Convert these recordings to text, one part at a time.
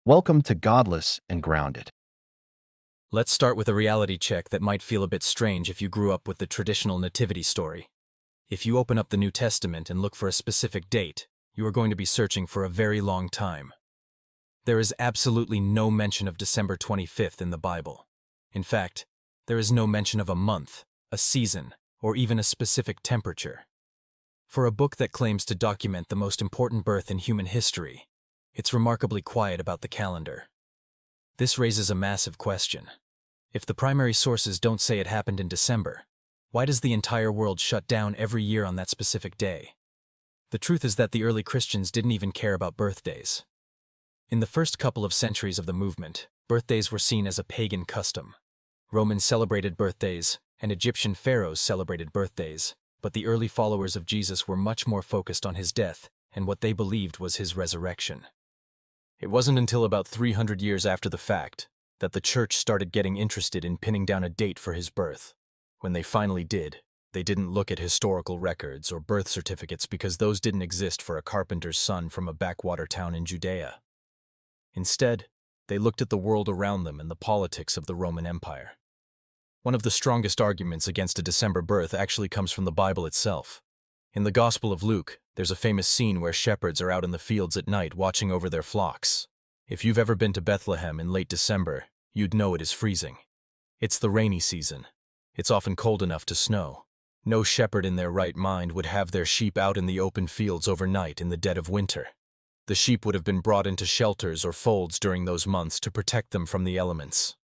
Welcome to Godless and Grounded. Let's start with a reality check that might feel a bit strange if you grew up with the traditional nativity story. If you open up the New Testament and look for a specific date, you are going to be searching for a very long time. There is absolutely no mention of December 25th in the Bible. In fact, there is no mention of a month, a season, or even a specific temperature. For a book that claims to document the most important birth in human history, it's remarkably quiet about the calendar. This raises a massive question. If the primary sources don't say it happened in December, why does the entire world shut down every year on that specific day? The truth is that the early Christians didn't even care about birthdays. In the first couple of centuries of the movement, birthdays were seen as a pagan custom. Romans celebrated birthdays, and Egyptian pharaohs celebrated birthdays, but the early followers of Jesus were much more focused on his death and what they believed was his resurrection. It wasn't until about 300 years after the fact that the church started getting interested in pinning down a date for his birth. When they finally did, they didn't look at historical records or birth certificates because those didn't exist for a carpenter's son from a backwater town in Judea. Instead, they looked at the world around them and the politics of the Roman Empire. One of the strongest arguments against a December birth actually comes from the Bible itself. In the Gospel of Luke, there's a famous scene where shepherds are out in the fields at night watching over their flocks. If you've ever been to Bethlehem in late December, you'd know it is freezing. It's the rainy season. It's often cold enough to snow. No shepherd in their right mind would have their sheep out in the open fields overnight in the dead of winter. The sheep would have been brought into shelters or folds during those months to protect them from the elements.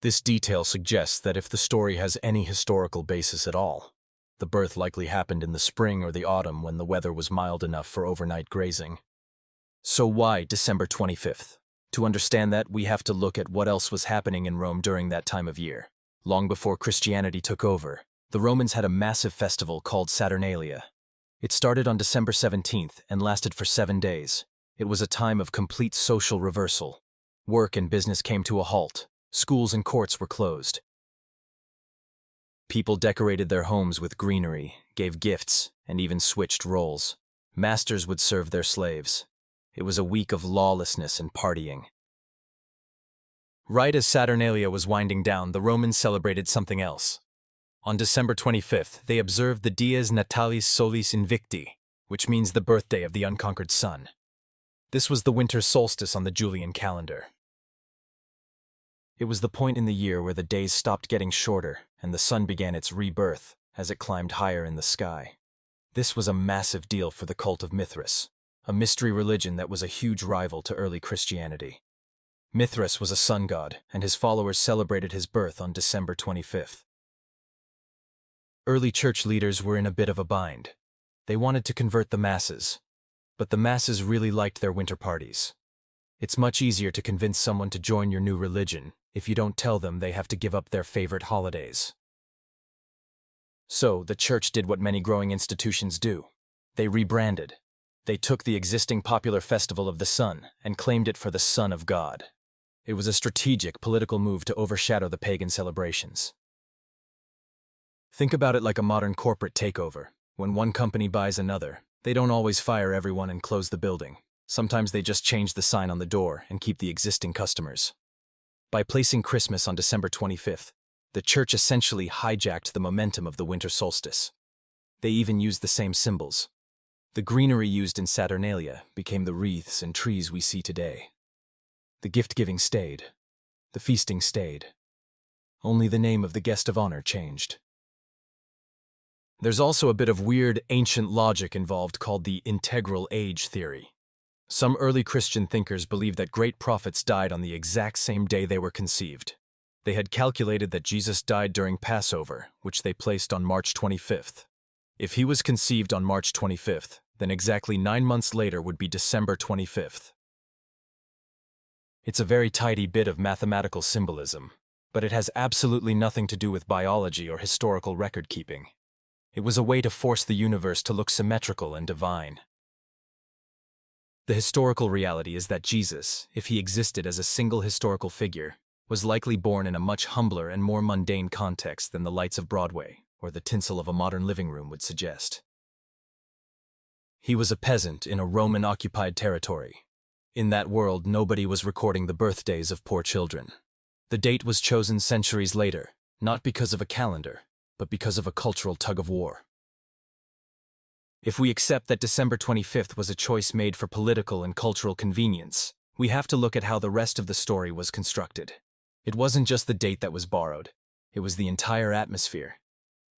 This detail suggests that if the story has any historical basis at all, the birth likely happened in the spring or the autumn when the weather was mild enough for overnight grazing. So why December 25th? To understand that, we have to look at what else was happening in Rome during that time of year. Long before Christianity took over, the Romans had a massive festival called Saturnalia. It started on December 17th and lasted for 7 days. It was a time of complete social reversal. Work and business came to a halt. Schools and courts were closed. People decorated their homes with greenery, gave gifts, and even switched roles. Masters would serve their slaves. It was a week of lawlessness and partying. Right as Saturnalia was winding down, the Romans celebrated something else. On December 25th, they observed the Dies Natalis Solis Invicti, which means the birthday of the unconquered sun. This was the winter solstice on the Julian calendar. It was the point in the year where the days stopped getting shorter and the sun began its rebirth as it climbed higher in the sky. This was a massive deal for the cult of Mithras, a mystery religion that was a huge rival to early Christianity. Mithras was a sun god, and his followers celebrated his birth on December 25th. Early church leaders were in a bit of a bind. They wanted to convert the masses, but the masses really liked their winter parties. It's much easier to convince someone to join your new religion if you don't tell them they have to give up their favorite holidays. So, the church did what many growing institutions do. They rebranded. They took the existing popular festival of the sun and claimed it for the Son of God. It was a strategic political move to overshadow the pagan celebrations. Think about it like a modern corporate takeover. When one company buys another, they don't always fire everyone and close the building. Sometimes they just change the sign on the door and keep the existing customers. By placing Christmas on December 25th, the church essentially hijacked the momentum of the winter solstice. They even used the same symbols. The greenery used in Saturnalia became the wreaths and trees we see today. The gift-giving stayed. The feasting stayed. Only the name of the guest of honor changed. There's also a bit of weird ancient logic involved called the integral age theory. Some early Christian thinkers believed that great prophets died on the exact same day they were conceived. They had calculated that Jesus died during Passover, which they placed on March 25th. If he was conceived on March 25th, then exactly 9 months later would be December 25th. It's a very tidy bit of mathematical symbolism, but it has absolutely nothing to do with biology or historical record-keeping. It was a way to force the universe to look symmetrical and divine. The historical reality is that Jesus, if he existed as a single historical figure, was likely born in a much humbler and more mundane context than the lights of Broadway or the tinsel of a modern living room would suggest. He was a peasant in a Roman-occupied territory. In that world, nobody was recording the birthdays of poor children. The date was chosen centuries later, not because of a calendar, but because of a cultural tug-of-war. If we accept that December 25th was a choice made for political and cultural convenience, we have to look at how the rest of the story was constructed. It wasn't just the date that was borrowed, it was the entire atmosphere.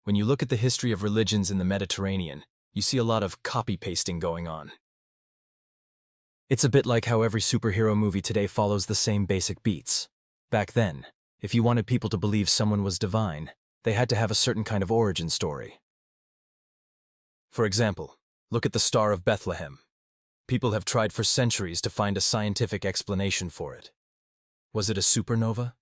When you look at the history of religions in the Mediterranean, you see a lot of copy-pasting going on. It's a bit like how every superhero movie today follows the same basic beats. Back then, if you wanted people to believe someone was divine, they had to have a certain kind of origin story. For example, look at the Star of Bethlehem. People have tried for centuries to find a scientific explanation for it. Was it a supernova?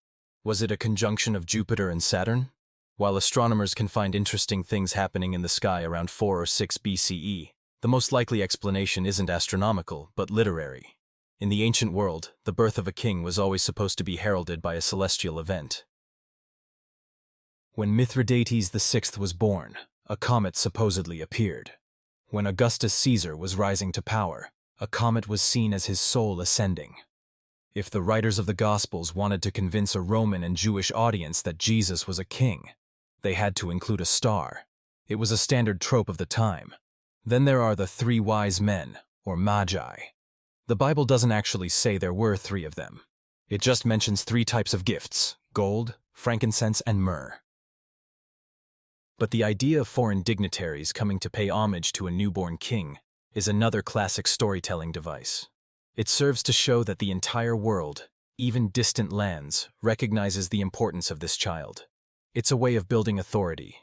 Was it a conjunction of Jupiter and Saturn? While astronomers can find interesting things happening in the sky around 4 or 6 BCE, the most likely explanation isn't astronomical, but literary. In the ancient world, the birth of a king was always supposed to be heralded by a celestial event. When Mithridates VI was born, a comet supposedly appeared. When Augustus Caesar was rising to power, a comet was seen as his soul ascending. If the writers of the Gospels wanted to convince a Roman and Jewish audience that Jesus was a king, they had to include a star. It was a standard trope of the time. Then there are the 3 wise men, or magi. The Bible doesn't actually say there were 3 of them. It just mentions 3 types of gifts: gold, frankincense, and myrrh. But the idea of foreign dignitaries coming to pay homage to a newborn king is another classic storytelling device. It serves to show that the entire world, even distant lands, recognizes the importance of this child. It's a way of building authority.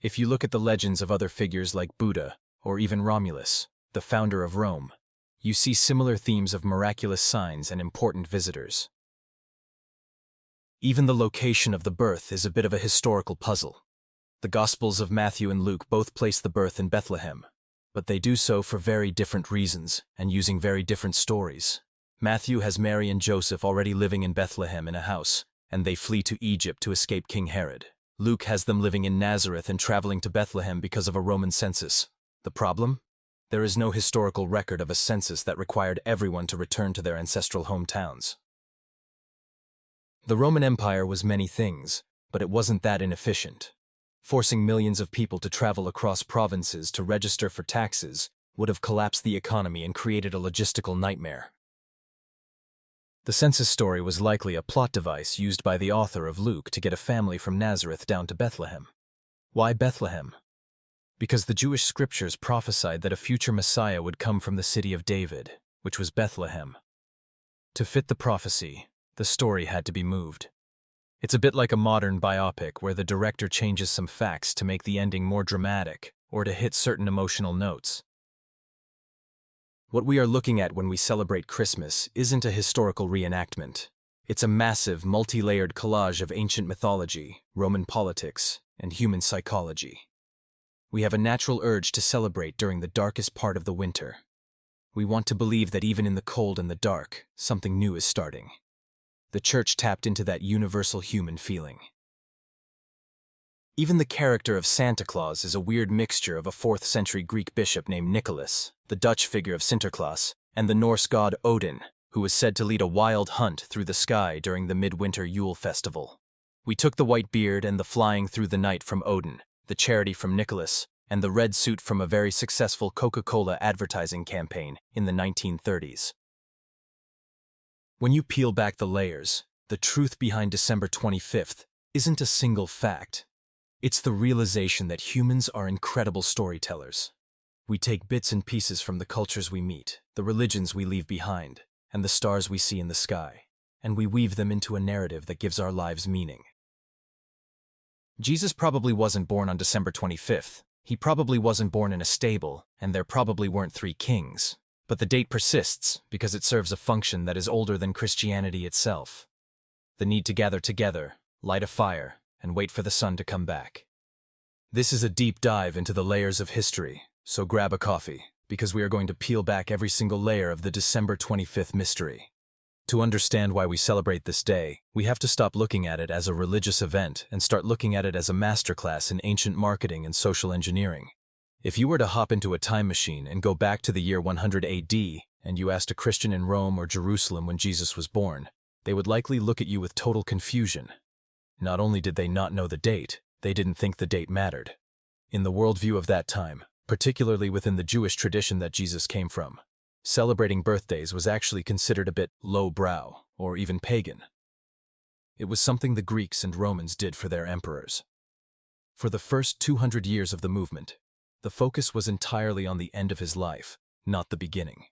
If you look at the legends of other figures like Buddha, or even Romulus, the founder of Rome, you see similar themes of miraculous signs and important visitors. Even the location of the birth is a bit of a historical puzzle. The Gospels of Matthew and Luke both place the birth in Bethlehem, but they do so for very different reasons and using very different stories. Matthew has Mary and Joseph already living in Bethlehem in a house, and they flee to Egypt to escape King Herod. Luke has them living in Nazareth and traveling to Bethlehem because of a Roman census. The problem? There is no historical record of a census that required everyone to return to their ancestral hometowns. The Roman Empire was many things, but it wasn't that inefficient. Forcing millions of people to travel across provinces to register for taxes would have collapsed the economy and created a logistical nightmare. The census story was likely a plot device used by the author of Luke to get a family from Nazareth down to Bethlehem. Why Bethlehem? Because the Jewish scriptures prophesied that a future Messiah would come from the city of David, which was Bethlehem. To fit the prophecy, the story had to be moved. It's a bit like a modern biopic where the director changes some facts to make the ending more dramatic or to hit certain emotional notes. What we are looking at when we celebrate Christmas isn't a historical reenactment. It's a massive, multi-layered collage of ancient mythology, Roman politics, and human psychology. We have a natural urge to celebrate during the darkest part of the winter. We want to believe that even in the cold and the dark, something new is starting. The church tapped into that universal human feeling. Even the character of Santa Claus is a weird mixture of a 4th century Greek bishop named Nicholas, the Dutch figure of Sinterklaas, and the Norse god Odin, who was said to lead a wild hunt through the sky during the midwinter Yule festival. We took the white beard and the flying through the night from Odin, the charity from Nicholas, and the red suit from a very successful Coca-Cola advertising campaign in the 1930s. When you peel back the layers, the truth behind December 25th isn't a single fact. It's the realization that humans are incredible storytellers. We take bits and pieces from the cultures we meet, the religions we leave behind, and the stars we see in the sky, and we weave them into a narrative that gives our lives meaning. Jesus probably wasn't born on December 25th. He probably wasn't born in a stable, and there probably weren't 3 kings. But the date persists because it serves a function that is older than Christianity itself. The need to gather together, light a fire, and wait for the sun to come back. This is a deep dive into the layers of history, so grab a coffee, because we are going to peel back every single layer of the December 25th mystery. To understand why we celebrate this day, we have to stop looking at it as a religious event and start looking at it as a masterclass in ancient marketing and social engineering. If you were to hop into a time machine and go back to the year 100 AD, and you asked a Christian in Rome or Jerusalem when Jesus was born, they would likely look at you with total confusion. Not only did they not know the date, they didn't think the date mattered. In the worldview of that time, particularly within the Jewish tradition that Jesus came from, celebrating birthdays was actually considered a bit lowbrow, or even pagan. It was something the Greeks and Romans did for their emperors. For the first 200 years of the movement, the focus was entirely on the end of his life, not the beginning.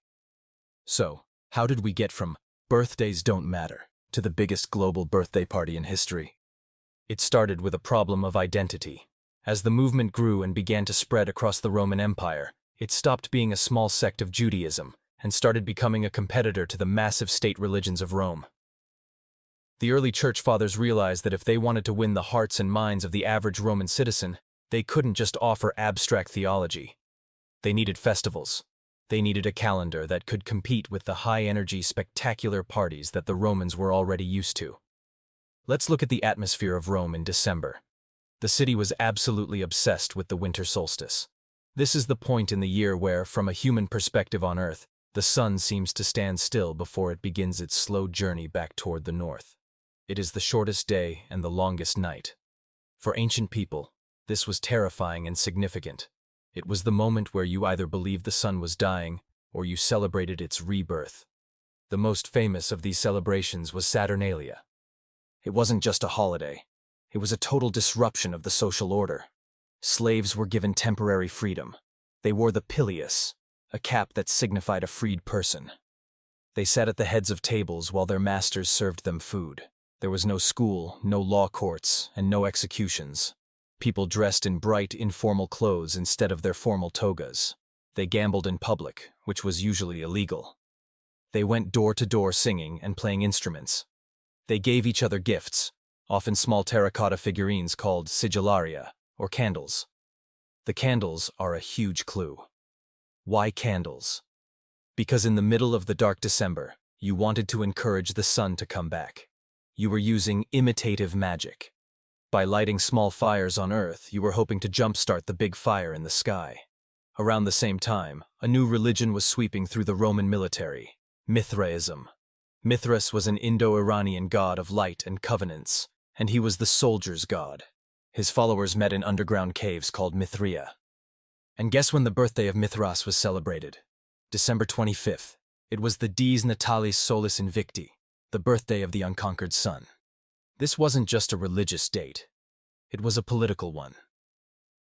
So, how did we get from "birthdays don't matter" to the biggest global birthday party in history? It started with a problem of identity. As the movement grew and began to spread across the Roman Empire, it stopped being a small sect of Judaism and started becoming a competitor to the massive state religions of Rome. The early church fathers realized that if they wanted to win the hearts and minds of the average Roman citizen, they couldn't just offer abstract theology. They needed festivals. They needed a calendar that could compete with the high-energy, spectacular parties that the Romans were already used to. Let's look at the atmosphere of Rome in December. The city was absolutely obsessed with the winter solstice. This is the point in the year where, from a human perspective on Earth, the sun seems to stand still before it begins its slow journey back toward the north. It is the shortest day and the longest night. For ancient people, this was terrifying and significant. It was the moment where you either believed the sun was dying or you celebrated its rebirth. The most famous of these celebrations was Saturnalia. It wasn't just a holiday. It was a total disruption of the social order. Slaves were given temporary freedom. They wore the pileus, a cap that signified a freed person. They sat at the heads of tables while their masters served them food. There was no school, no law courts, and no executions. People dressed in bright, informal clothes instead of their formal togas. They gambled in public, which was usually illegal. They went door to door singing and playing instruments. They gave each other gifts, often small terracotta figurines called sigillaria, or candles. The candles are a huge clue. Why candles? Because in the middle of the dark December, you wanted to encourage the sun to come back. You were using imitative magic. By lighting small fires on Earth, you were hoping to jumpstart the big fire in the sky. Around the same time, a new religion was sweeping through the Roman military: Mithraism. Mithras was an Indo-Iranian god of light and covenants, and he was the soldier's god. His followers met in underground caves called Mithraea. And guess when the birthday of Mithras was celebrated? December 25th. It was the Dies Natalis Solis Invicti, the birthday of the unconquered sun. This wasn't just a religious date. It was a political one.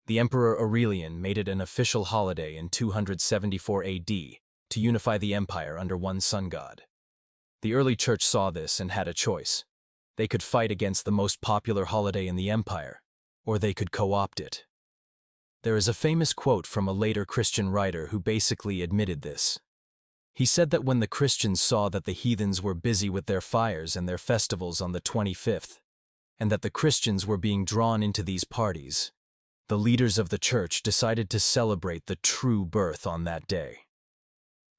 The Emperor Aurelian made it an official holiday in 274 AD to unify the empire under one sun god. The early church saw this and had a choice. They could fight against the most popular holiday in the empire, or they could co-opt it. There is a famous quote from a later Christian writer who basically admitted this. He said that when the Christians saw that the heathens were busy with their fires and their festivals on the 25th, and that the Christians were being drawn into these parties, the leaders of the church decided to celebrate the true birth on that day.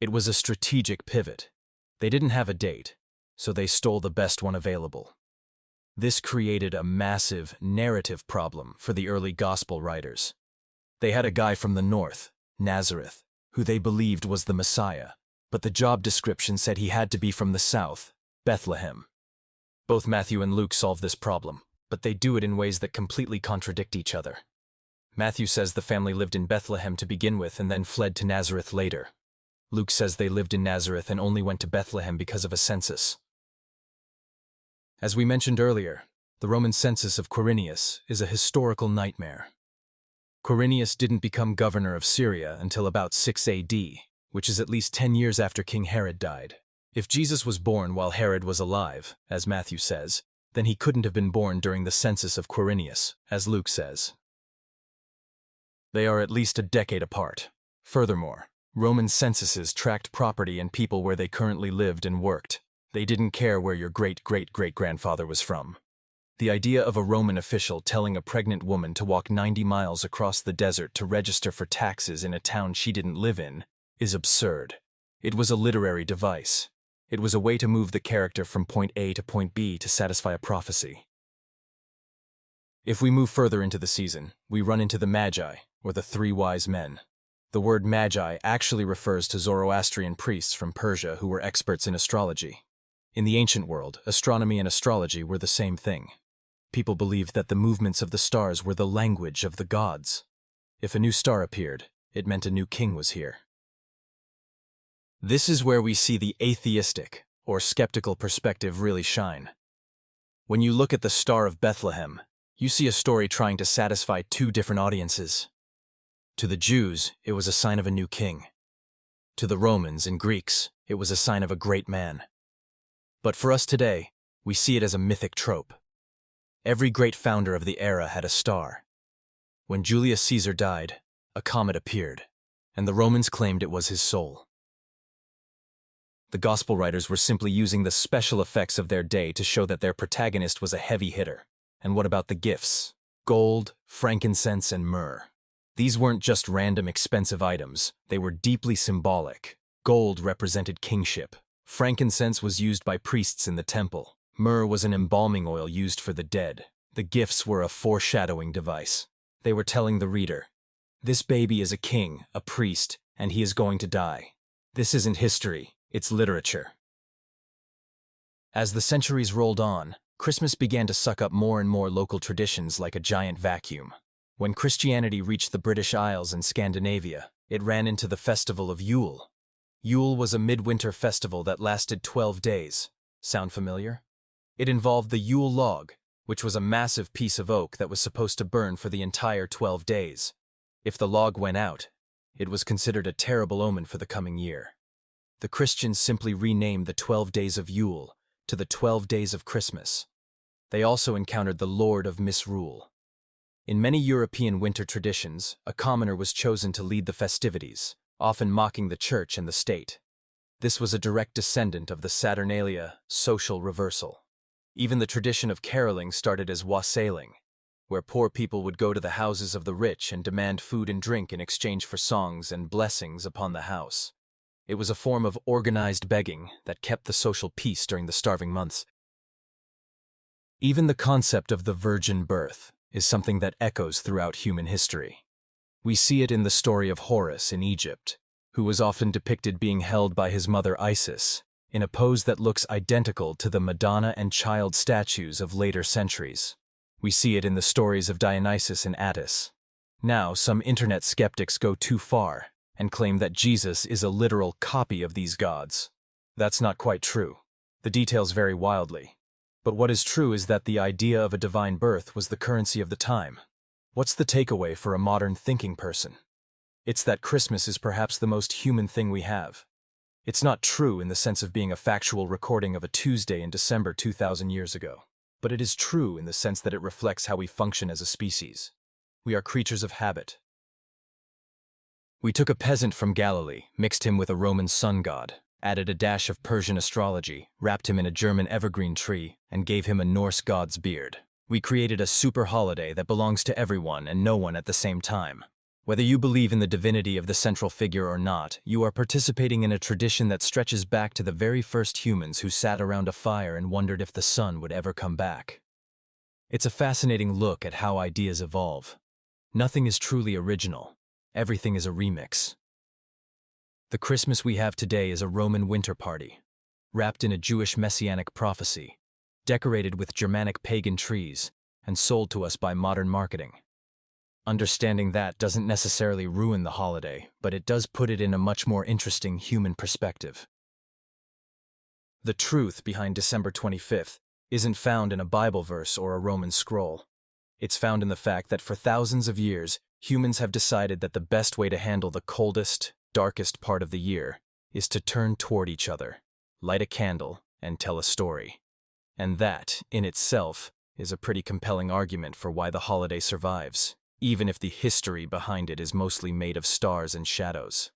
It was a strategic pivot. They didn't have a date, so they stole the best one available. This created a massive narrative problem for the early gospel writers. They had a guy from the north, Nazareth, who they believed was the Messiah, but the job description said he had to be from the south, Bethlehem. Both Matthew and Luke solve this problem, but they do it in ways that completely contradict each other. Matthew says the family lived in Bethlehem to begin with and then fled to Nazareth later. Luke says they lived in Nazareth and only went to Bethlehem because of a census. As we mentioned earlier, the Roman census of Quirinius is a historical nightmare. Quirinius didn't become governor of Syria until about 6 AD, which is at least 10 years after King Herod died. If Jesus was born while Herod was alive, as Matthew says, then he couldn't have been born during the census of Quirinius, as Luke says. They are at least a decade apart. Furthermore, Roman censuses tracked property and people where they currently lived and worked. They didn't care where your great-great-great-grandfather was from. The idea of a Roman official telling a pregnant woman to walk 90 miles across the desert to register for taxes in a town she didn't live in is absurd. It was a literary device. It was a way to move the character from point A to point B to satisfy a prophecy. If we move further into the season, we run into the Magi, or the three wise men. The word magi actually refers to Zoroastrian priests from Persia who were experts in astrology. In the ancient world, astronomy and astrology were the same thing. People believed that the movements of the stars were the language of the gods. If a new star appeared, it meant a new king was here. This is where we see the atheistic, or skeptical perspective really shine. When you look at the Star of Bethlehem, you see a story trying to satisfy two different audiences. To the Jews, it was a sign of a new king. To the Romans and Greeks, it was a sign of a great man. But for us today, we see it as a mythic trope. Every great founder of the era had a star. When Julius Caesar died, a comet appeared, and the Romans claimed it was his soul. The Gospel writers were simply using the special effects of their day to show that their protagonist was a heavy hitter. And what about the gifts? Gold, frankincense, and myrrh. These weren't just random expensive items, they were deeply symbolic. Gold represented kingship. Frankincense was used by priests in the temple. Myrrh was an embalming oil used for the dead. The gifts were a foreshadowing device. They were telling the reader, this baby is a king, a priest, and he is going to die. This isn't history, it's literature. As the centuries rolled on, Christmas began to suck up more and more local traditions like a giant vacuum. When Christianity reached the British Isles and Scandinavia, it ran into the festival of Yule. Yule was a midwinter festival that lasted 12 days. Sound familiar? It involved the Yule log, which was a massive piece of oak that was supposed to burn for the entire 12 days. If the log went out, it was considered a terrible omen for the coming year. The Christians simply renamed the 12 days of Yule to the 12 days of Christmas. They also encountered the Lord of Misrule. In many European winter traditions, a commoner was chosen to lead the festivities, often mocking the church and the state. This was a direct descendant of the Saturnalia, social reversal. Even the tradition of caroling started as wassailing, where poor people would go to the houses of the rich and demand food and drink in exchange for songs and blessings upon the house. It was a form of organized begging that kept the social peace during the starving months. Even the concept of the virgin birth is something that echoes throughout human history. We see it in the story of Horus in Egypt, who was often depicted being held by his mother Isis, in a pose that looks identical to the Madonna and child statues of later centuries. We see it in the stories of Dionysus and Attis. Now, some internet skeptics go too far and claim that Jesus is a literal copy of these gods. That's not quite true. The details vary wildly. But what is true is that the idea of a divine birth was the currency of the time. What's the takeaway for a modern thinking person? It's that Christmas is perhaps the most human thing we have. It's not true in the sense of being a factual recording of a Tuesday in December 2,000 years ago, but it is true in the sense that it reflects how we function as a species. We are creatures of habit. We took a peasant from Galilee, mixed him with a Roman sun god, added a dash of Persian astrology, wrapped him in a German evergreen tree, and gave him a Norse god's beard. We created a super holiday that belongs to everyone and no one at the same time. Whether you believe in the divinity of the central figure or not, you are participating in a tradition that stretches back to the very first humans who sat around a fire and wondered if the sun would ever come back. It's a fascinating look at how ideas evolve. Nothing is truly original. Everything is a remix. The Christmas we have today is a Roman winter party, wrapped in a Jewish messianic prophecy, decorated with Germanic pagan trees, and sold to us by modern marketing. Understanding that doesn't necessarily ruin the holiday, but it does put it in a much more interesting human perspective. The truth behind December 25th isn't found in a Bible verse or a Roman scroll. It's found in the fact that for thousands of years, humans have decided that the best way to handle the coldest, darkest part of the year is to turn toward each other, light a candle, and tell a story. And that, in itself, is a pretty compelling argument for why the holiday survives, even if the history behind it is mostly made of stars and shadows.